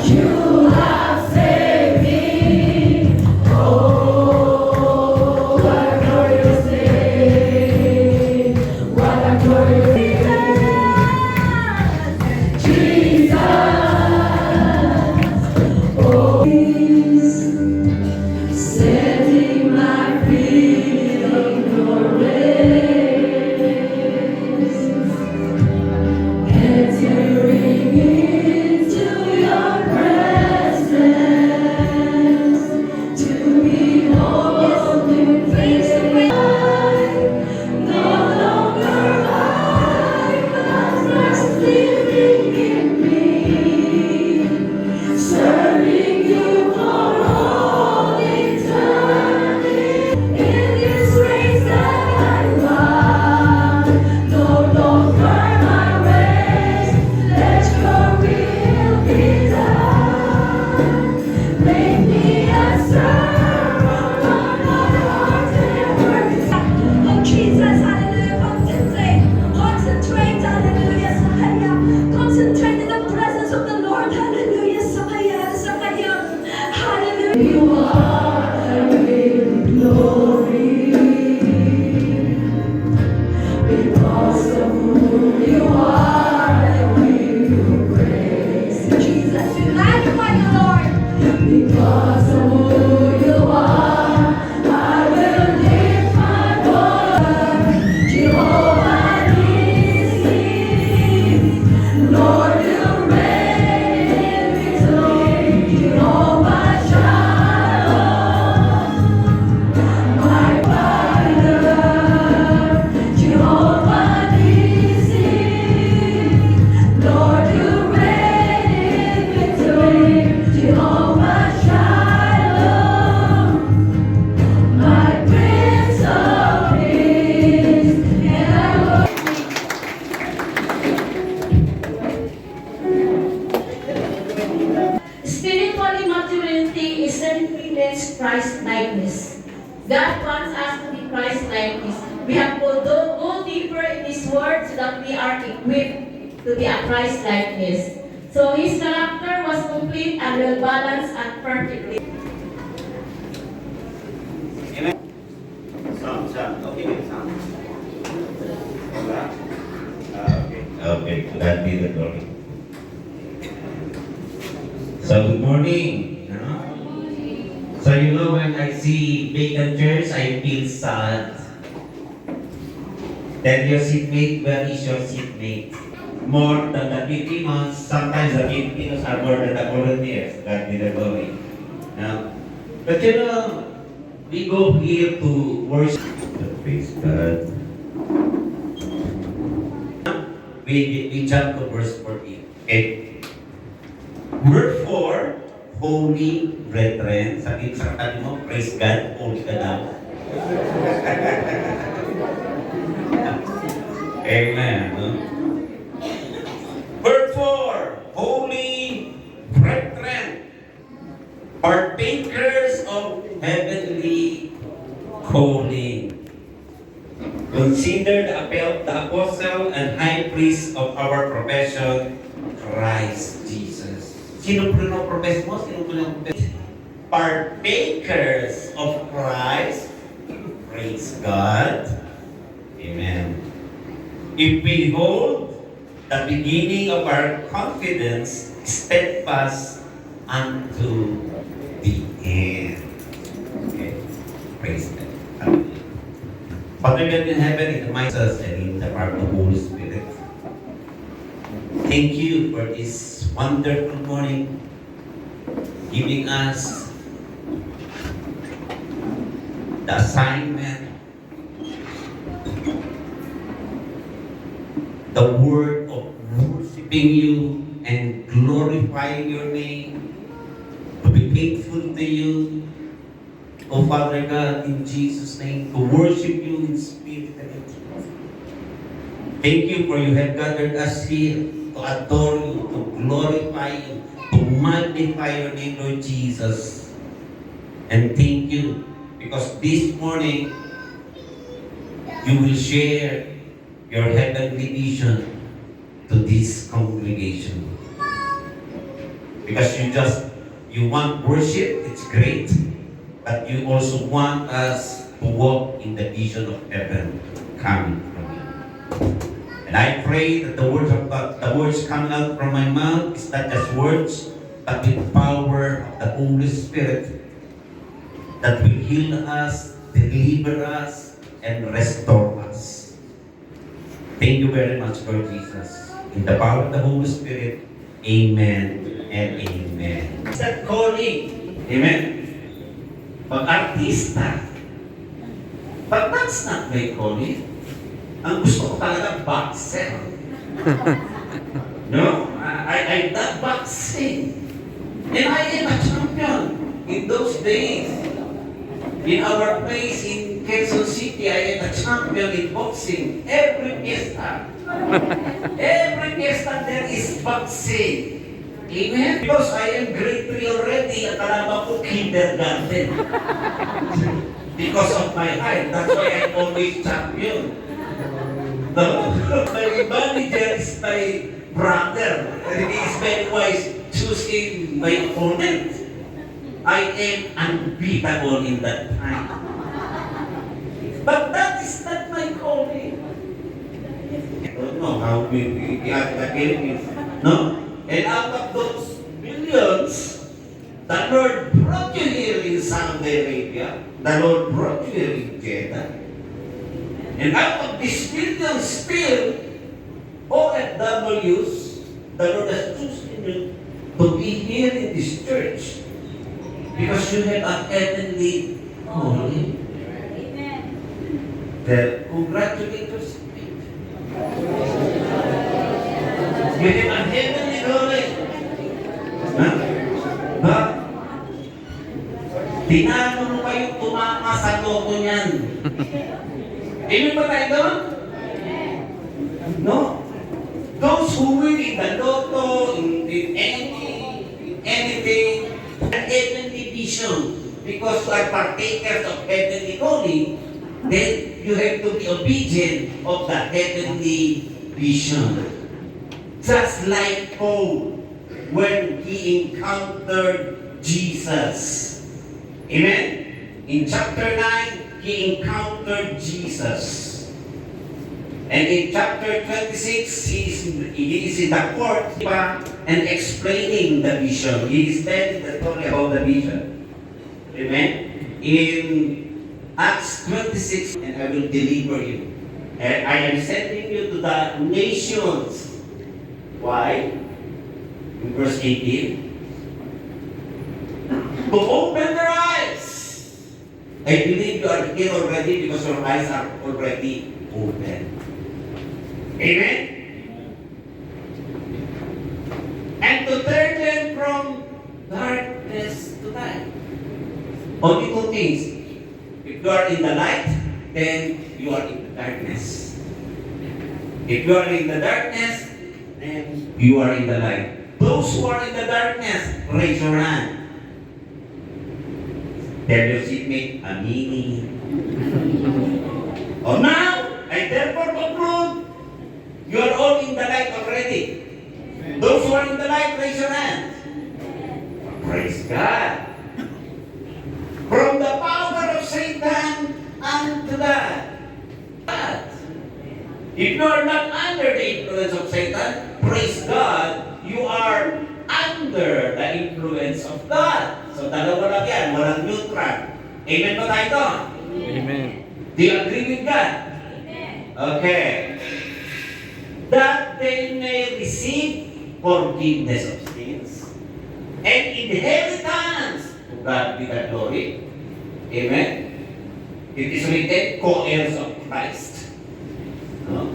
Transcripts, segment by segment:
You have saved me. Oh, what a glorious day. What a glorious day. Jesus. Oh, setting my feet on your ways. Entering into your presence, to behold you face to face. No longer I, but Christ living in me, serving you for all eternity. In this race that I run, no longer my race, let your will be done. Make me a servant of my heart and work. Oh Jesus, hallelujah, concentrate, hallelujah, sa Kanya. Concentrate in the presence of the Lord, hallelujah, sa Kanya, hallelujah. You are the great glory, because of who you are, and we will praise. Jesus, we magnify you, Lord. Because of who you are, I will lift my voice. Jehovah Nissi, Lord, you reign in victory. Jehovah Shalom, my Father. Jehovah Nissi, Lord, you reign in victory. Jehovah Shalom, my Prince of Peace, and I will. Spiritual maturity is self-image Christ-likeness. God wants us to be Christ-likeness. We have to go deeper in His Word so that we are equipped to be a Christ-likeness. So His character was complete and well-balanced and perfectly. Amen. Sound. Okay, sound. Wala? Okay. Okay, to God be the glory. So, good morning. So, when I see vacant chairs, I feel sad. Tell your seatmate, where is your seatmate? More than the Filipinos, sometimes the Filipinos are more than the volunteers. God be the glory. But we go here to worship. Praise God. We jump to verse 14. Okay. Wherefore, holy brethren, sabi sa katabi mo, praise God, holy ka daw. Amen. No? Wherefore, holy brethren, partakers of heavenly calling, consider the apostle and high priest of our profession, Christ Jesus. Sino profess mo? Sino profess? Partakers of Christ. Praise God. Amen. If we hold the beginning of our confidence steadfast unto the end. Okay. Praise God. Hallelujah. Father God in heaven, in the mighty us and in the power of the Holy Spirit. Thank you for this wonderful morning, giving us the assignment, the word of worshiping you and glorifying your name, to be faithful to you, oh Father God, in Jesus' name, to worship you in spirit and in truth. Thank you for you have gathered us here to adore you, to glorify you, to magnify your name, Lord Jesus. And thank you, because this morning, you will share your heavenly vision to this congregation. Because you want worship, it's great. But you also want us to walk in the vision of heaven coming from you. And I pray that the words coming out from my mouth is not just words, but with power of the Holy Spirit that will heal us, deliver us, and restore us. Thank you very much, Lord Jesus. In the power of the Holy Spirit, amen and amen. It's that calling. Amen. Pag-artista. But that's not my calling. Ang gusto ko talaga boxer. No? I love boxing. And I am a champion in those days. In our place in Quezon City, I am a champion in boxing. Every fiesta there is boxing. Amen? Because I am grade 3 already, at alam ko kindergarten. Because of my height, that's why I'm always champion. No? My manager is my brother. And he is very wise choosing my opponent. I am unbeatable in that time. But that is not my calling. I don't know how we are the Philippines. No? And out of those millions, the Lord brought you here in Saudi Arabia. The Lord brought you here in Jeddah. And out of these millions still, OFWs, the Lord has chosen you to be here in this church. Because you have a heavenly calling. Amen. Then, congratulations. You have a heavenly calling. Huh? Ba? Tinanong mo kayo tumama sa loto niyan. Amen ba tayo doon? No? Those who win in the lotto, in anything, an heavenly vision, because you are partakers of heavenly calling, then you have to be obedient of the heavenly vision. Just like Paul, when he encountered Jesus. Amen? In chapter 9, he encountered Jesus. And in chapter 26, he is in the court and explaining the vision. He is telling the story about the vision. Amen? In Acts 26, and I will deliver you. And I am sending you to the nations. Why? In verse 18. To open their eyes. I believe you are here already because your eyes are already open. Amen? And to turn them from darkness to light. Only two things. If you are in the light, then you are in the darkness. If you are in the darkness, then you are in the light. Those who are in the darkness, raise your hand. Tell your seatmate, Amini. Oh, now, I therefore conclude, you are all in the light already. Those who are in the light, raise your hands. Praise God. From the power of Satan unto God. If you are not under the influence of Satan, praise God, you are under the influence of God. So dalawa lang yan, walang neutral. Amen ba tayo doon? Amen. Do you agree with God? Amen. Okay. That they may receive forgiveness of sins and inheritance. To God be the glory. Amen. It is written, co-heirs of Christ. No?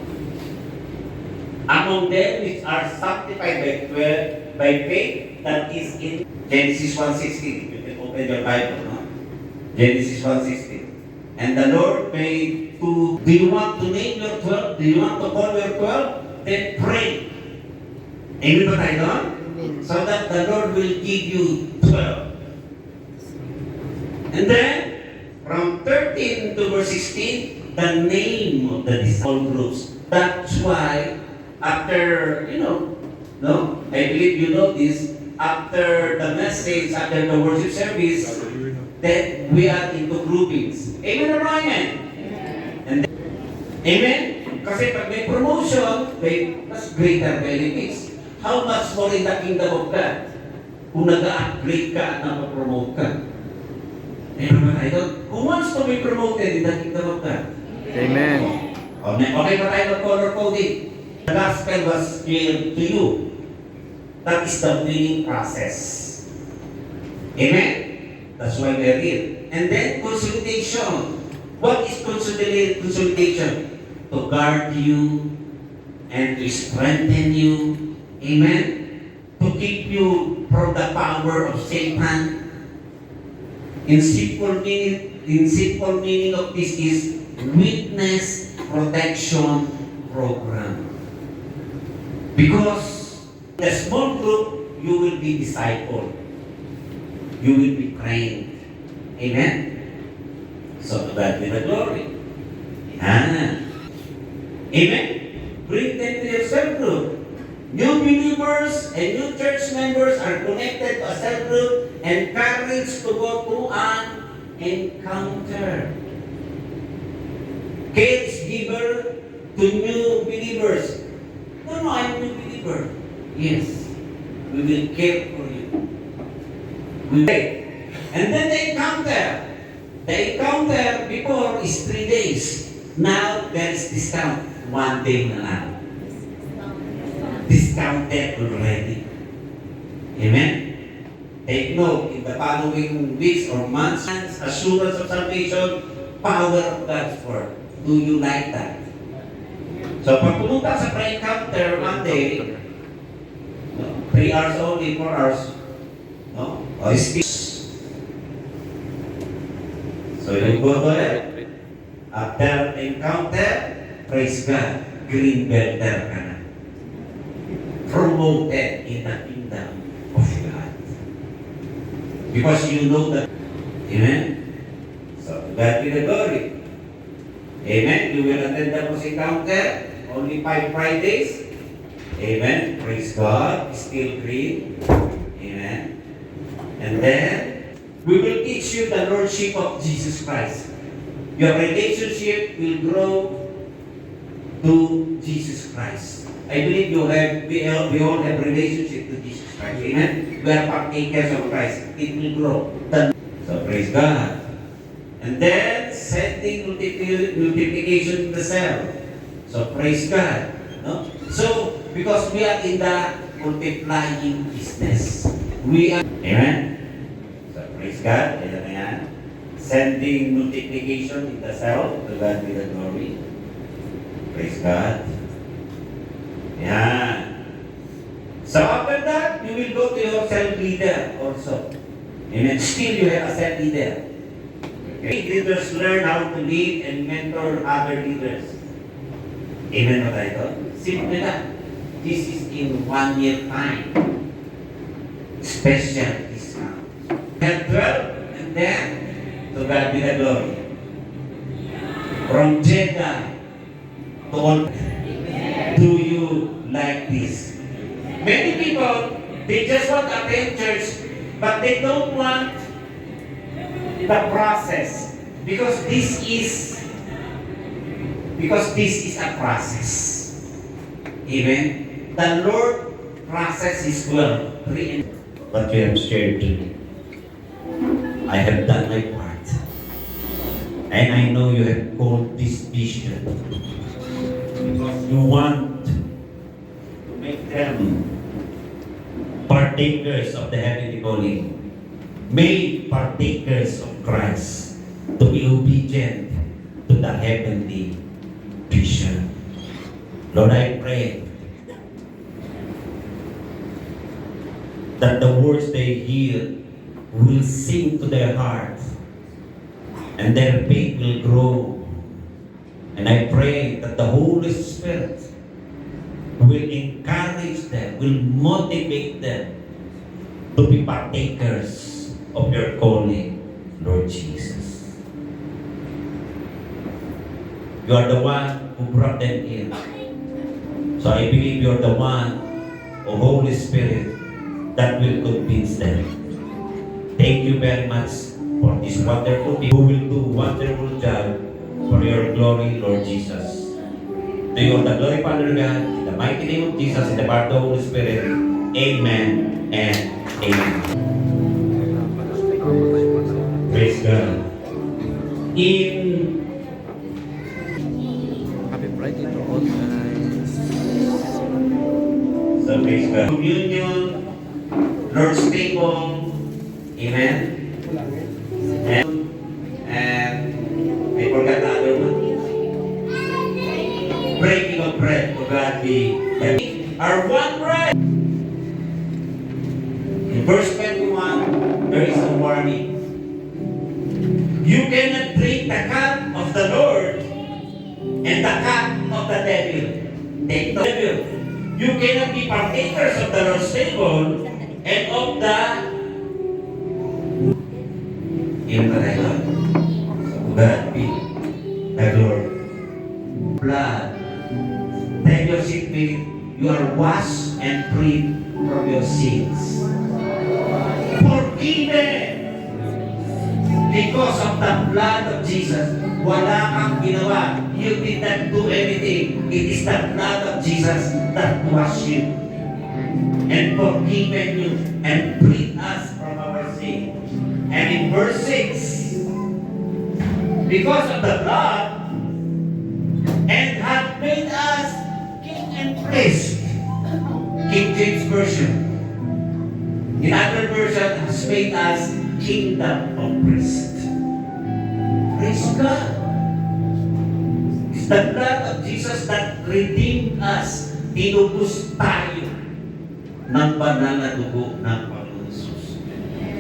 Among them which are sanctified by faith that is in Genesis 1:16. You can open your Bible, no? Genesis 1:16. And the Lord made to, do you want to name your 12? Do you want to call your 12? Then pray. Amen ba tayo doon? So that the Lord will give you 12. And then, from 13 to verse 16, the name of the disciple groups. That's why, after, no, I believe you know this, after the message, after the worship service, that we are into groupings. Amen or no amen? And then, amen? Kasi pag may promotion, may mas greater benefits. How much more in the kingdom of God? Kung nag-upgrade ka at napapromote ka. Amen ba tayo? Who wants to be promoted in the kingdom of God? Amen. Okay ba tayo mag-color coding? The gospel was clear to you. That is the winning process. Amen? That's why we are here. And then consolidation. What is consolidation? To guard you and to strengthen you. Amen? To keep you from the power of Satan. In simple meaning of this is witness protection program. Because in a small group, you will be discipled. You will be trained. Amen? So to God be the glory. Yan. Amen? Bring them to your cell group. New believers and new church members are connected to a cell group, encouraged to go to an encounter. Care is given to new believers. No, I'm a new believer. Yes, we will care for you. We will. And then the encounter. The encounter before is 3 days. Now there is discount. 1 day na lang. Discounted already. Amen? Take note, in the following weeks or months, assurance of salvation, power of God's word. Do you like that? So, pag pumunta sa pre-encounter one day, 3 hours only, 4 hours, no? O, speak. So, you go there. After encounter, praise God, green belter ka na. Promoted in the kingdom of God. Because you know that. Amen? So, to God be the glory. Amen? You will attend the first encounter. Only 5 Fridays. Amen? Praise God. Still green. Amen? And then, we will teach you the Lordship of Jesus Christ. Your relationship will grow to Jesus Christ. I believe we all have relationship to Jesus Christ. Amen? We are partakers of Christ. It will grow. So praise God. And then, setting multiplication in the cell. So praise God. No? So, because we are in the multiplying business. We are, amen? So praise God. Ayan na yan. Sending multiplication in the cell. To God be the glory. Praise God. Yan. So after that, you will go to your cell leader also. Amen. Still you have a cell leader. Okay. Leaders learn how to lead and mentor other leaders. Amen ba tayo? Simple na. This is in 1 year time. Special discount. Have 12 and then to God be the glory. From Jeddah to all. Do you like this? Many people, they just want to attend church, but they don't want the process because this is a process. Amen. The Lord process is well. What you have shared today, I have done my part, and I know you have called this vision because you want to make them partakers of the heavenly calling, made partakers of Christ, to be obedient to the heavenly vision. Lord, I pray that the words they hear will sink to their hearts and their faith will grow. And I pray that the Holy Spirit will encourage them, will motivate them to be partakers of your calling, Lord Jesus. You are the one who brought them in. So I believe you are the one, O Holy Spirit, that will convince them. Thank you very much for this wonderful people who will do wonderful job for your glory, Lord Jesus. To you all the glory, Father God, in the mighty name of Jesus, in the power of the Holy Spirit. Amen and amen. Praise God. In Happy Friday to all guys. so praise God. Communion, Lord's table, amen. And I forgot the other one. Breaking of bread, to God be our one bread. In verse 21, there is a warning. You cannot drink the cup of the Lord and the cup of the devil. Take the devil. You cannot be partakers of the Lord's table and of the God be the Lord. Blood. Tell your seatmate, you are washed and freed from your sins. Forgiven. Because of the blood of Jesus, wala kang ginawa. You did not do anything. It is the blood of Jesus that washed you and forgiven you and freed us from our sin. And in verse 6, because of the blood, and hath made us king and priest. King James Version. In other version, has made us kingdom of priests. Praise God. It's the blood of Jesus that redeemed us. Tinubos tayo ng banal na dugo ng Panginoon Jesus.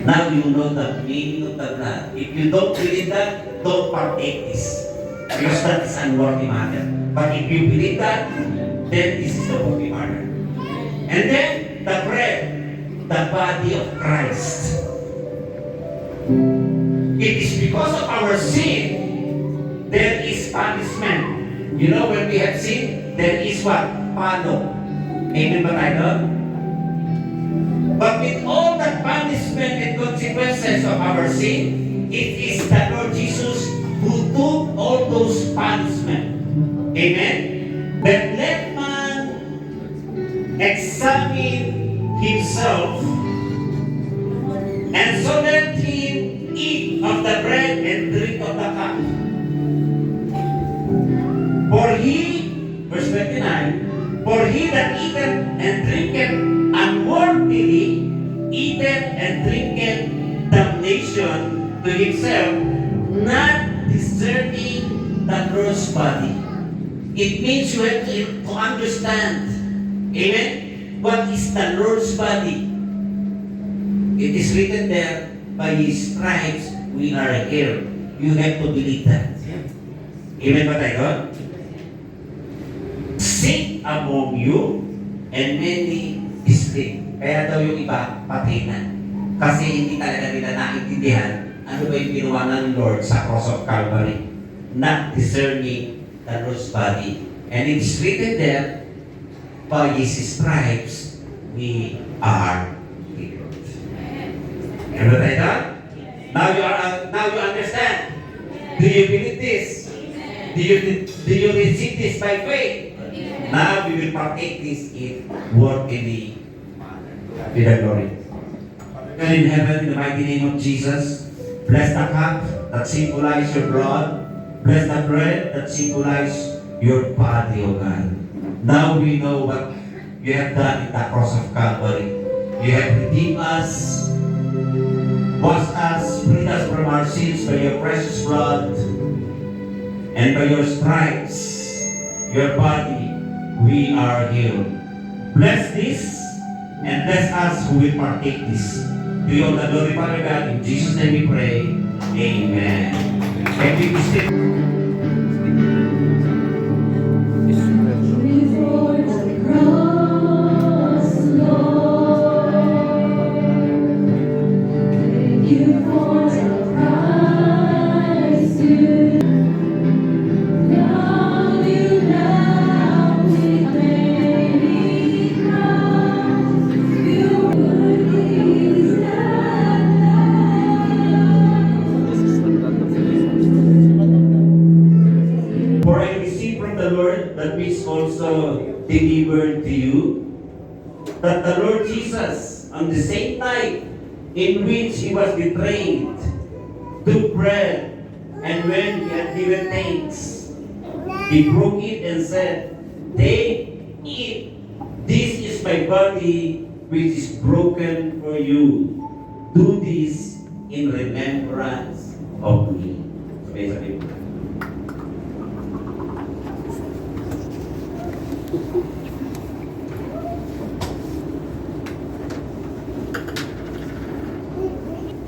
Now you know the meaning of the blood. If you don't believe that, don't partake this. Because that is unworthy matter. But if you believe that, then this is the worthy matter. And then, the bread, the body of Christ. It is because of our sin, there is punishment. You know, when we have sinned, there is what? Pano. Amen ba tayo? But with all the punishment and consequences of our sin, it is the Lord Jesus who took all those punishment. Amen? But let man examine himself, and so let him eat of the bread and drink of the cup. For he, verse 29, for he that eateth and drinketh unworthily, eateth and drinketh damnation to himself, not discerning the Lord's body. It means you have to understand, amen, what is the Lord's body. It is written there, by His stripes we are healed. You have to believe that. Amen ba tayo? Sick among you, and many sleep. Kaya daw yung iba, patay na. Kasi hindi talaga nila naintindihan ano ba yung ginawa ng Lord sa cross of Calvary. Not discerning the Lord's body. And it is written there, by His stripes we are healed. Amen ba tayo? Now you understand. Do you believe this? Do you receive this by faith? Now we will partake this in worthily with the glory. God in heaven, in the mighty name of Jesus, bless the cup that symbolizes your blood. Bless the bread that symbolizes your body, O God. Now we know what you have done in the cross of Calvary. You have redeemed us, washed us, freed us from our sins by your precious blood, and by your stripes, your body, we are healed. Bless this, and bless us who will partake this. To you all the glory, Father God. In Jesus' name we pray. Amen. Can we be still? Before the cross, Lord, thank you for the price you love you now with many crowns. You would Jesus, on the same night in which he was betrayed, took bread, and when he had given thanks, he broke it and said, "Take, eat. This is my body, which is broken for you. Do this in remembrance of me." Sabay-sabay po.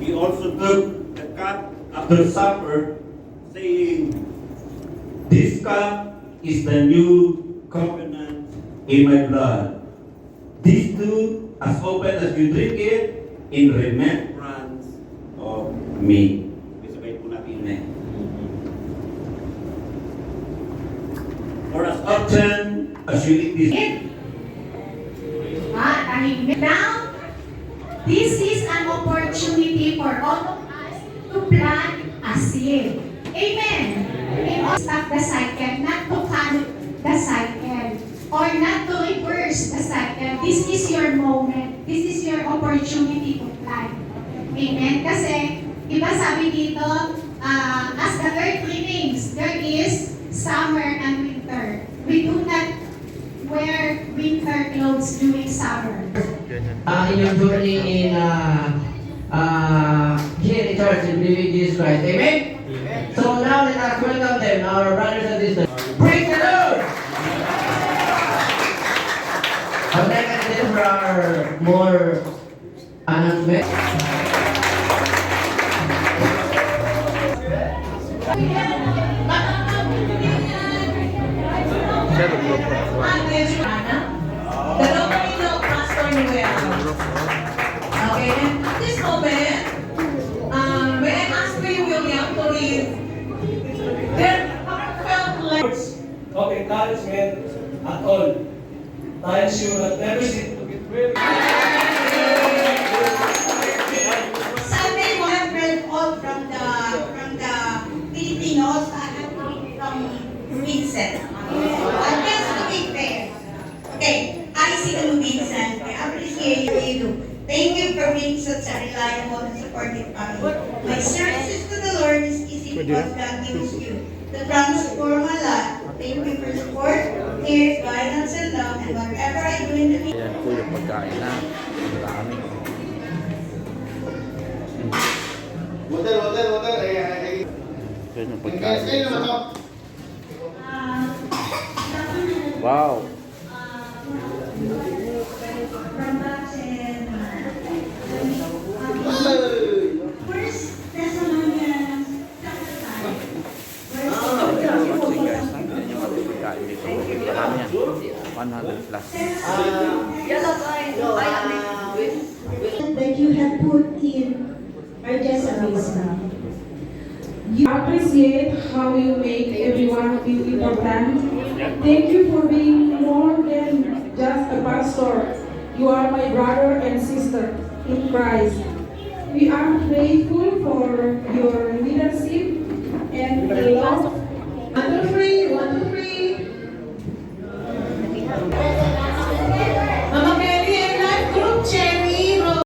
He also took the cup after supper, saying, "This cup is the new covenant in my blood. This do as often as you drink it in remembrance of me." Sabay po natin na. For as often as you eat this. Now, this is an opportunity for all of us to plant a seed. Amen. In order to stop the cycle, not to cut the cycle, or not to reverse the cycle. This is your moment. This is your opportunity to plant. Amen. Kasi, diba sabi dito, as the earth remains, there is summer and winter. We do not wear winter clothes during summer. In your journey in here in church in believing Jesus Christ. Amen? So now let us welcome them, our brothers and sisters. Praise the Lord! I would like to say for our more announcement. 'The Domino Pastor Noel. Okay, and at this moment, may I ask you, William, to read their heartfelt letters. Of encouragement at all times you have never seen to get well. Sunday we have read all from the Filipinos and from Vincent. And just to be fair, okay, I see the Vincent. I appreciate you. Thank you for being such a reliable and supportive family. My services to the Lord is easy because God gives you the transform a lot. Thank you for support, care, guidance, and love, and whatever I do in the future. Ayan po yung pagkain na. Marami. Water. Ayan yung pagkain. Wow! First Thessalonians chapter 5, verse 6. Watching guys, ha? Ayan yung mga pagkain dito. Marami yan. 100 plus. that you have put in are just amazing. You appreciate how you make everyone feel important. Thank you for being more than just a pastor. You are my brother and sister in Christ. We are grateful for your